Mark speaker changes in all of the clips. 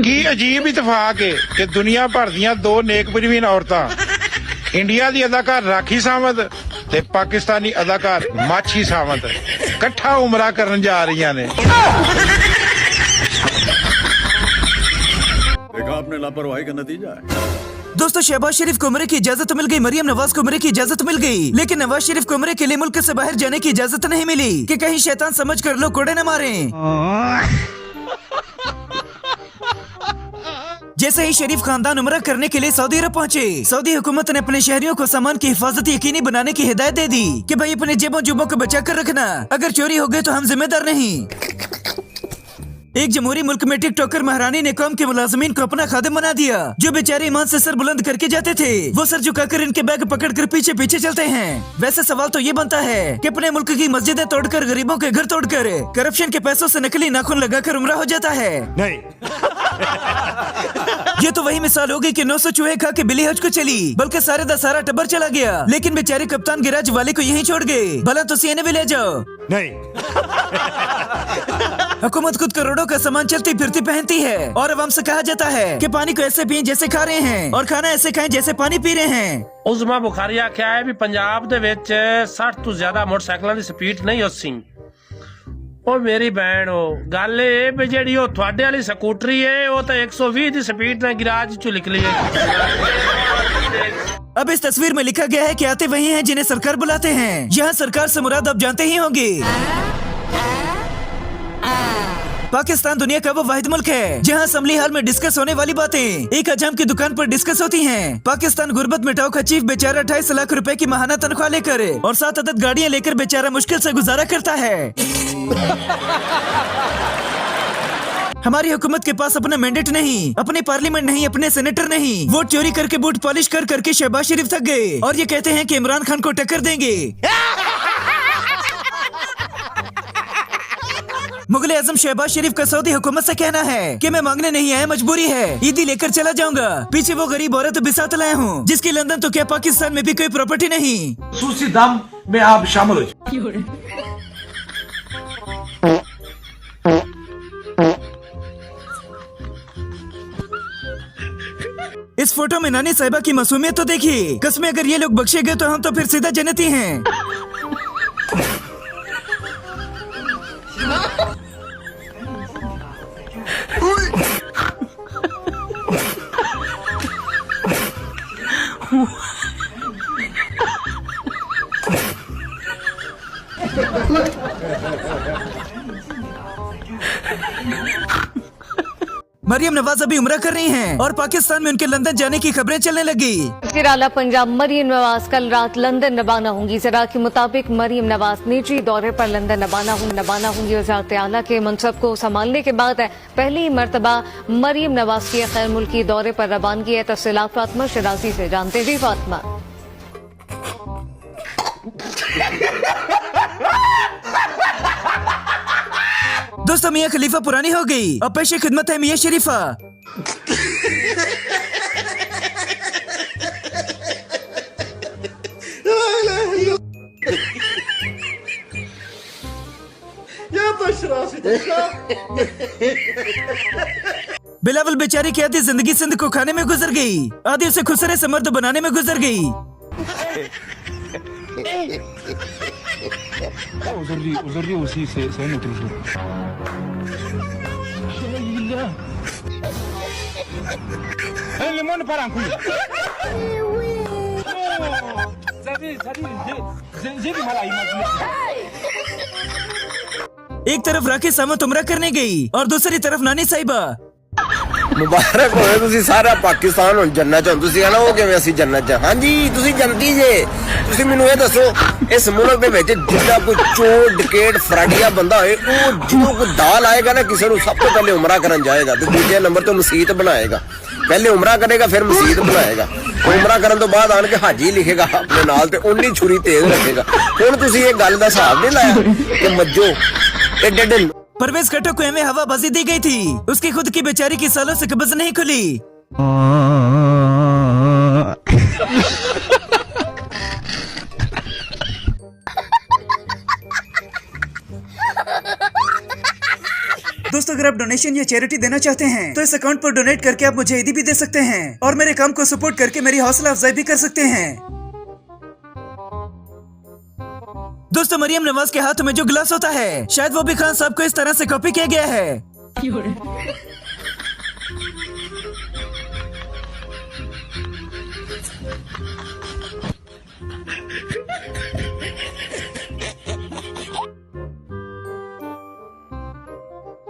Speaker 1: की अजीब इतफाक है कि दुनिया भर दियां दो नेक परवीन औरतां इंडिया दी अदाकार राखी सावंत ते पाकिस्तानी अदाकार माछी सावंत कट्ठा उमरा करन जा रही ने।
Speaker 2: देखा आपने लापरवाही का नतीजा है।
Speaker 3: दोस्तों, शहबाज शरीफ को उम्रे की इजाजत मिल गई, मरियम नवाज को उम्रे की इजाजत मिल गई, लेकिन नवाज शरीफ को उम्रे के लिए मुल्क से बाहर जाने की इजाजत नहीं मिली कि कहीं शैतान समझ कर लोग कोड़े न मारे। जैसे ही शरीफ खानदान उम्रा करने के लिए सऊदी अरब पहुंचे, सऊदी हुकूमत ने अपने शहरियों को सामान की हिफाजत यकीनी बनाने की हिदायत दे दी कि भाई अपने जेबों जुबों को बचा कर रखना, अगर चोरी हो गए तो हम जिम्मेदार नहीं। एक जमहूरी मुल्क में टिकटॉकर महारानी ने कौम के मुलाजमीन को अपना खादिम बना दिया। जो बेचारे ईमान से सर बुलंद करके जाते थे, वो सर झुकाकर इनके बैग पकड़कर पीछे पीछे चलते हैं। वैसे सवाल तो ये बनता है कि अपने मुल्क की मस्जिदें तोड़कर, गरीबों के घर तोड़कर, करप्शन के पैसों से नकली नाखून लगाकर उम्रा हो जाता है।
Speaker 1: नहीं
Speaker 3: ये तो वही मिसाल होगी कि 900 चूहे खा के बिल्ली हज को चली, बल्कि सारे दा सारा टब्बर चला गया, लेकिन बेचारे कप्तान गिराज वाले को यहीं छोड़ गए। भला तो सीने भी ले जाओ।
Speaker 1: नहीं
Speaker 3: हुकूमत खुद करोड़ों का सामान चलती फिरती पहनती है और अवाम से कहा जाता है कि पानी को ऐसे पिए जैसे खा रहे हैं और खाना ऐसे खाएं जैसे पानी पी रहे हैं।
Speaker 4: उज़मा बुखारी आख्या है भी पंजाब दे विच 60 तो ज्यादा मोटरसाइकिलों की स्पीड नहीं होसी। ओ मेरी बहन हो गल ये भी जेड़ी ओ थोड़े वाली स्कूटरी है वो तो 120 की स्पीड ने गिराज चो निकली है।
Speaker 3: अब इस तस्वीर में लिखा गया है कि आते वही हैं जिन्हें सरकार बुलाते हैं। यहाँ सरकार से मुराद आप जानते ही होंगे। पाकिस्तान दुनिया का वो वाहिद मुल्क है जहाँ असेंबली हाल में डिस्कस होने वाली बातें एक हजाम की दुकान पर डिस्कस होती हैं। पाकिस्तान गुर्बत मिटाओ का चीफ बेचारा 28 लाख रुपए की माहाना तनख्वाह लेकर और 7 अदद गाड़ियाँ लेकर बेचारा मुश्किल से गुजारा करता है। हमारी हुकूमत के पास अपना मैंडेट नहीं, अपने पार्लियामेंट नहीं, अपने सेनेटर नहीं। वोट चोरी करके बूट पॉलिश कर करके शहबाज शरीफ थक गए और ये कहते हैं कि इमरान खान को टक्कर देंगे। मुगल आजम शहबाज शरीफ का सऊदी हुकूमत से कहना है कि मैं मांगने नहीं आया, मजबूरी है, ईदी लेकर चला जाऊंगा। पीछे वो गरीब औरत बिसात लाया हूँ जिसकी लंदन तो क्या पाकिस्तान में भी कोई प्रॉपर्टी नहीं।
Speaker 5: सूसी दाम में आप शामिल हो।
Speaker 3: इस फोटो में नानी साहिबा की मासूमियत तो देखिए। कसमें अगर ये लोग बख्शे गए तो हम तो फिर सीधा जन्नती हैं। मरियम नवाज अभी उम्रा कर रही हैं और पाकिस्तान में उनके लंदन जाने की खबरें चलने लगी।
Speaker 6: वज़ीर आला पंजाब मरियम नवाज कल रात लंदन रवाना होंगी। जरा के मुताबिक मरियम नवाज निजी दौरे पर लंदन रवाना होंगी। वज़ारत आला के मनसब को संभालने के बाद पहली मरतबा मरियम नवाज की खैर मुल्की दौरे पर रवानगी है। तफसीलात फातिमा शराजी से जानते जी। फातिमा,
Speaker 3: दोस्तों, मियाँ खलीफा पुरानी हो गई, अब पेशे खिदमत है मियाँ शरीफा। बिलावल बेचारी की आधी जिंदगी सिंध को खाने में गुजर गई, आधी उसे खुसरे से मर्द बनाने में गुजर गई।
Speaker 7: उजर उसी से limon paranku.
Speaker 3: एक तरफ राखी सावंत उम्रा करने गई और दूसरी तरफ नानी साहिबा।
Speaker 8: मुबारक होए तुसी सारा पाकिस्तान हुन जन्नत च। तुसी कहना हो किवें असीं जन्नत च? हां जी, तुसी जन्नती जे। तुसी मैनूं ये दसो, इस मुल्क दे विच जिन्ना कोई चोर डकैत फराडिया बंदा होए, वो जो कोई दाल आएगा ना किसी नूं, सब तो पहले उमरा करन जाएगा ते दूजे नंबर तो मसीत बनाएगा। पहले उमरा करेगा फिर मसीत बनाएगा। उमरा करन तो बाद आन के हाजी लिखेगा अपने नाल ते उन्नी छुरी तेज रखेगा। हुण तुसी ये गल दा हिसाब नहीं लाया कि मज्जो एडे
Speaker 3: परवेज खट्टो को एवं हवाबाजी दी गई थी, उसकी खुद की बेचारी की सालों से कब्ज नहीं खुली। दोस्तों, अगर आप डोनेशन या चैरिटी देना चाहते हैं तो इस अकाउंट पर डोनेट करके आप मुझे ईदी भी दे सकते हैं और मेरे काम को सपोर्ट करके मेरी हौसला अफजाई भी कर सकते हैं। दोस्तों, मरियम नवाज के हाथ में जो गिलास होता है शायद वो भी खान साहब को इस तरह से कॉपी किया गया है।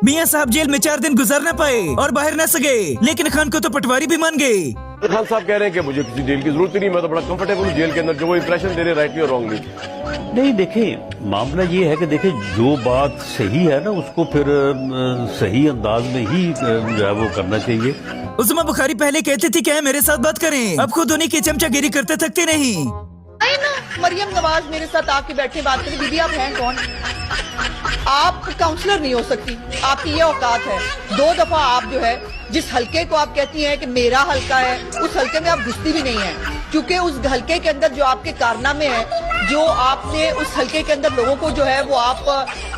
Speaker 3: मियां साहब जेल में 4 दिन गुजार न पाए और बाहर न सके, लेकिन खान को तो पटवारी भी मान गए।
Speaker 9: खान साहब कह रहे हैं कि मुझे किसी जेल की जरूरत ही नहीं, मैं तो बड़ा कंफर्टेबल हूँ जेल के अंदर, जो वो इंप्रेशन दे रहे राइटली और रॉन्गली।
Speaker 10: नहीं, देखें मामला ये है कि देखें जो बात सही है ना उसको फिर सही अंदाज में ही जो है वो करना चाहिए।
Speaker 3: उस्मा बुखारी पहले कहती थी क्या मेरे साथ बात करें, अब खुद उन्हीं की चमचागिरी करते थकते नहीं।
Speaker 11: मरियम नवाज मेरे साथ आके बैठे बात करें, दीदी आप हैं कौन? आप काउंसलर नहीं हो सकती, आपकी ये औकात है। 2 दफा आप जो है जिस हलके को आप कहती हैं कि मेरा हलका है, उस हलके में आप घुसती भी नहीं है, क्योंकि उस हलके के अंदर जो आपके कारनामे हैं, जो आपने उस हलके के अंदर लोगों को जो है वो आप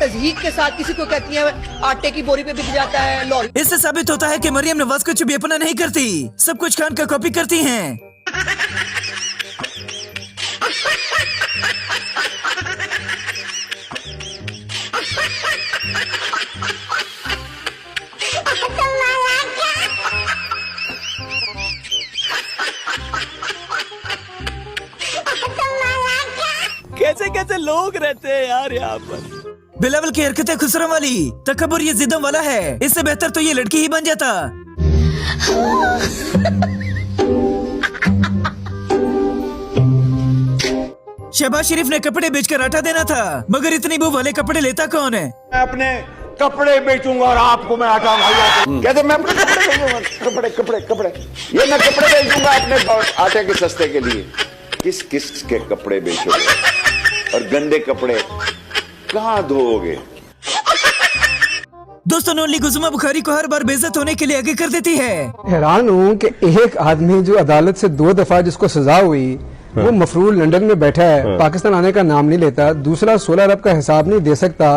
Speaker 11: तजहीक के साथ किसी को कहती है आटे की बोरी पे बिक जाता है लॉरी।
Speaker 3: इससे साबित होता है कि मरियम नवाज कुछ भी अपना नहीं करती, सब कुछ खान का कॉपी करती हैं।
Speaker 12: कैसे कैसे लोग रहते हैं यार यहाँ पर।
Speaker 3: बिलावल की हरकतें खुसरों वाली, तकब्बुर ये जिद्दों वाला है, इससे बेहतर तो ये लड़की ही बन जाता। शहबाज शरीफ ने कपड़े बेचकर आटा देना था, मगर इतनी बू वाले कपड़े लेता कौन है?
Speaker 8: मैं अपने कपड़े बेचूंगा और आपको मैं आटा कहते मैं अपने कपड़े बेचूंगा, कपड़े कपड़े कपड़े ये मैं कपड़े बेचूंगा अपने आटे के सस्ते के लिए। किस किस के कपड़े बेचोगे और गंदे कपड़े कहाँ धोओगे?
Speaker 3: दोस्तों, नॉन लीग उस्मा बुखारी को हर बार बेइज्जत होने के लिए आगे कर देती है।
Speaker 7: हैरान हूँ कि एक आदमी जो अदालत से 2 दफा जिसको सजा हुई वो मफरूल लंदन में बैठा है, पाकिस्तान आने का नाम नहीं लेता, दूसरा 16 अरब का हिसाब नहीं दे सकता,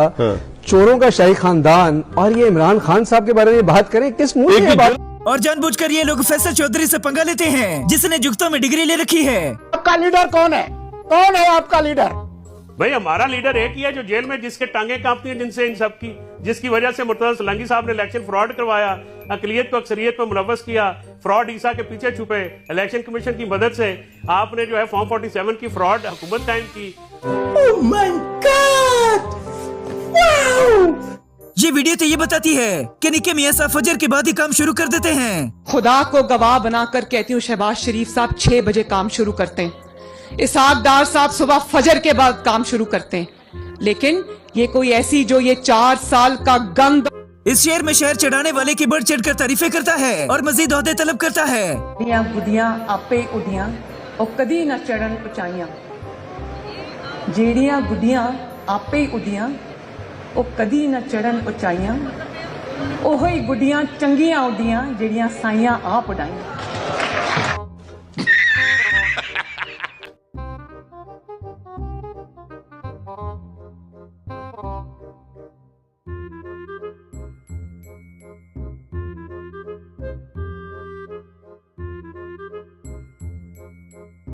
Speaker 7: चोरों का शाही खानदान, और ये इमरान खान साहब के बारे में बात करें किस मुंह से बात?
Speaker 3: और जानबूझकर ये लोग फैसल चौधरी से पंगा लेते हैं जिसने जुगतों में डिग्री ले रखी है।
Speaker 8: आपका लीडर कौन है? कौन है आपका लीडर?
Speaker 13: भाई हमारा लीडर एक ही है जो जेल में जिसके टांगे कांपती हैं जिनसे इन सब की, जिसकी वजह से मुर्तजा सलांगी साहब ने इलेक्शन फ्रॉड करवाया, अकलियत को अक्सरियत में मुलव्वस किया, फ्रॉड ईसा के पीछे छुपे, इलेक्शन कमीशन की मदद से आपने जो है फॉर्म 47 की फ्रॉड हुकूमत कायम की।
Speaker 12: Oh my God! Wow!
Speaker 3: ये वीडियो तो ये बताती है कि निके मियां साहब फजर के बाद ही काम शुरू कर देते हैं।
Speaker 11: खुदा को गवाह बनाकर कहती हूँ शहबाज शरीफ साहब 6 बजे काम शुरू करते हैं, इसहाक डार साहब सुबह फजर के बाद काम शुरू करते हैं, लेकिन ये कोई ऐसी जो ये 4 साल का गंद
Speaker 3: इस शहर में शहर चढ़ाने वाले की बढ़ चढ़ कर तारीफें करता है और मजीद ओहदे तलब करता है।
Speaker 11: गुदियां आपे उदियां और कदी न चढ़न उचाइयां, जेड़ियां गुदियां आपे उदियां ਉਹ कदी न चढ़न उचाइयां, ओही गुडियां चंगियां उडियां जेड़ियां साइयां आप उडाइयां।